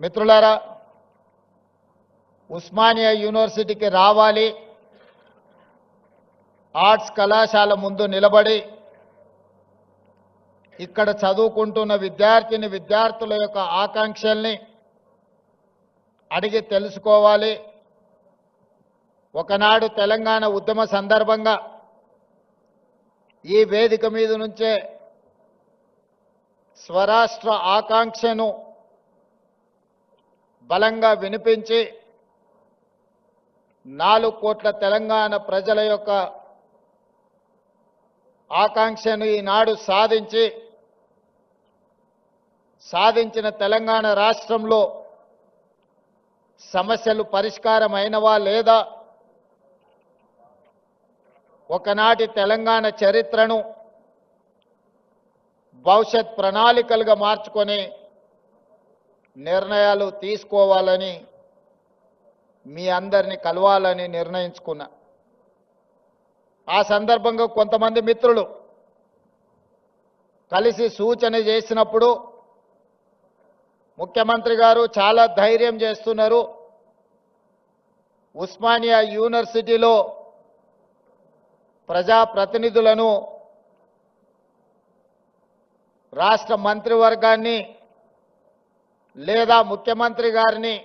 మిత్రులారా, ఉస్మానియా యూనివర్సిటీకి రావాలి, ఆర్ట్స్ కళాశాల ముందు నిలబడి ఇక్కడ చదువుకుంటున్న విద్యార్థుల యొక్క ఆకాంక్షల్ని అడిగి తెలుసుకోవాలి. ఒకనాడు తెలంగాణ ఉద్యమ సందర్భంగా ఈ వేదిక మీద నుంచే స్వరాష్ట్ర ఆకాంక్షను బలంగా వినిపించి 4 కోట్ల తెలంగాణ ప్రజల యొక్క ఆకాంక్షను ఈనాడు సాధించిన తెలంగాణ రాష్ట్రంలో సమస్యలు పరిష్కారం అయినవా లేదా, ఒకనాటి తెలంగాణ చరిత్రను భవిష్యత్ ప్రణాళికలుగా మార్చుకొని నిర్ణయాలు తీసుకోవాలని మీ అందరిని కలవాలని నిర్ణయించుకున్నా. ఆ సందర్భంగా కొంతమంది మిత్రులు కలిసి సూచన చేసినప్పుడు ముఖ్యమంత్రి గారు చాలా ధైర్యం చేస్తున్నారు, ఉస్మానియా యూనివర్సిటీలో ప్రజాప్రతినిధులను, రాష్ట్ర మంత్రివర్గాన్ని లేదా ముఖ్యమంత్రి గారిని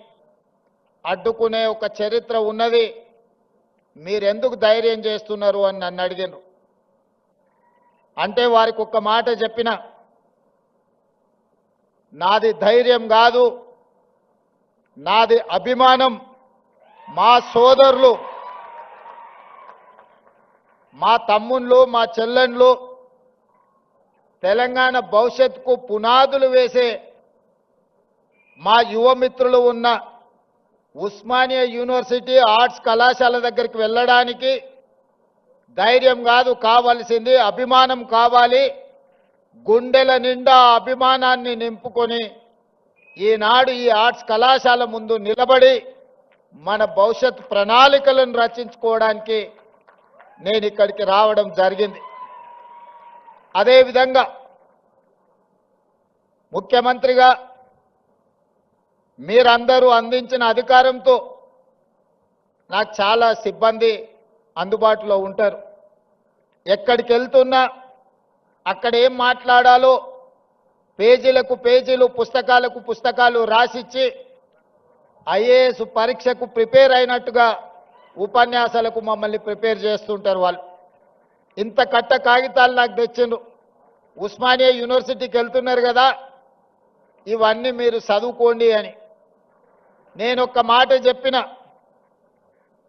అడ్డుకునే ఒక చరిత్ర ఉన్నది, మీరెందుకు ధైర్యం చేస్తున్నారు అని నన్ను అడిగారు. అంటే వారికి ఒక్క మాట చెప్పిన, నాది ధైర్యం కాదు, నాది అభిమానం. మా సోదరులు, మా తమ్ముళ్ళు, మా చెల్లెండ్లు తెలంగాణ భవిష్యత్తుకు పునాదులు వేసే మా యువమిత్రులు ఉన్న ఉస్మానియా యూనివర్సిటీ ఆర్ట్స్ కళాశాల దగ్గరికి వెళ్ళడానికి ధైర్యం కాదు కావాల్సింది, అభిమానం కావాలి. గుండెల నిండా అభిమానాన్ని నింపుకొని ఈనాడు ఈ ఆర్ట్స్ కళాశాల ముందు నిలబడి మన భవిష్యత్ ప్రణాళికలను రచించుకోవడానికి నేను ఇక్కడికి రావడం జరిగింది. అదేవిధంగా ముఖ్యమంత్రిగా మీరందరూ అందించిన అధికారంతో నాకు చాలా సిబ్బంది అందుబాటులో ఉంటారు. ఎక్కడికి వెళ్తున్నా అక్కడ ఏం మాట్లాడాలో పేజీలకు పేజీలు, పుస్తకాలకు పుస్తకాలు రాసిచ్చి ఐఏఎస్ పరీక్షకు ప్రిపేర్ అయినట్టుగా ఉపన్యాసాలకు మమ్మల్ని ప్రిపేర్ చేస్తుంటారు వాళ్ళు. ఇంత కట్ట కాగితాలు నాకు తెచ్చిండ్రు. ఉస్మానియా యూనివర్సిటీకి వెళ్తున్నారు కదా, ఇవన్నీ మీరు చదువుకోండి అని. నేను ఒక్క మాట చెప్పిన,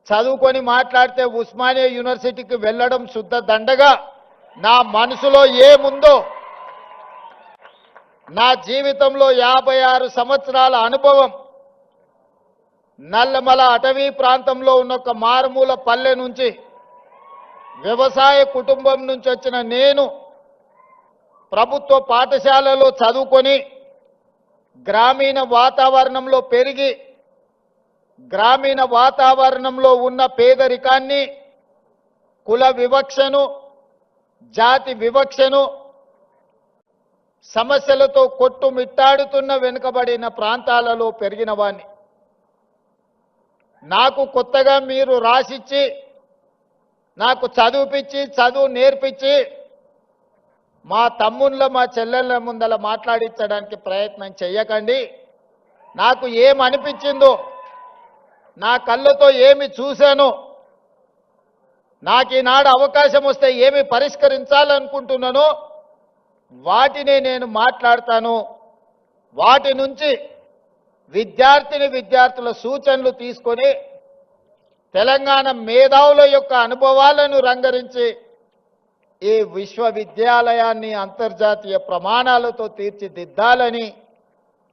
చదువుకొని మాట్లాడితే ఉస్మానియా యూనివర్సిటీకి వెళ్ళడం శుద్ధ దండగా. నా మనసులో ఏముందో, నా జీవితంలో 56 సంవత్సరాల అనుభవం, నల్లమల అటవీ ప్రాంతంలో ఉన్న ఒక మారుమూల పల్లె నుంచి, వ్యవసాయ కుటుంబం నుంచి వచ్చిన నేను ప్రభుత్వ పాఠశాలలో చదువుకొని గ్రామీణ వాతావరణంలో పెరిగి గ్రామీణ వాతావరణంలో ఉన్న పేదరికాన్ని, కుల వివక్షను, జాతి వివక్షను, సమస్యలతో కొట్టుమిట్టాడుతున్న వెనుకబడిన ప్రాంతాలలో పెరిగిన వాణ్ణి. నాకు కొత్తగా మీరు రాసిచ్చి, నాకు చదువుపిచ్చి, చదువు నేర్పించి మా తమ్ముళ్ళ, మా చెల్లెళ్ళ ముందల మాట్లాడించడానికి ప్రయత్నం చెయ్యకండి. నాకు ఏమనిపించిందో, నా కళ్ళతో ఏమి చూశానో, నాకు ఈనాడు అవకాశం వస్తే ఏమి పరిష్కరించాలనుకుంటున్నానో వాటినే నేను మాట్లాడతాను. వాటి నుంచి విద్యార్థుల సూచనలు తీసుకొని తెలంగాణ మేధావుల యొక్క అనుభవాలను రంగరించి ఈ విశ్వవిద్యాలయాన్ని అంతర్జాతీయ ప్రమాణాలతో తీర్చిదిద్దాలని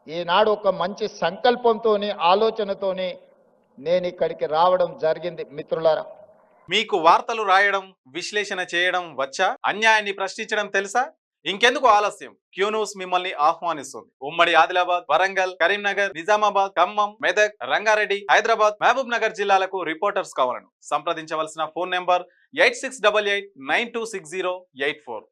ఈనాడు ఒక మంచి సంకల్పంతోని, ఆలోచనతోని నేను ఇక్కడికి రావడం జరిగింది. మిత్రులారా, మీకు వార్తలు రాయడం, విశ్లేషణ చేయడం వచ్చా? అన్యాయాన్ని ప్రశ్నించడం తెలుసా? ఇంకెందుకు ఆలస్యం? క్యూ న్యూస్ మిమ్మల్ని ఆహ్వానిస్తుంది. ఉమ్మడి ఆదిలాబాద్, వరంగల్, కరీంనగర్, నిజామాబాద్, ఖమ్మం, మెదక్, రంగారెడ్డి, హైదరాబాద్, మహబూబ్ నగర్ జిల్లాలకు రిపోర్టర్స్ కావాలను సంప్రదించవలసిన ఫోన్ నెంబర్ 8688926084.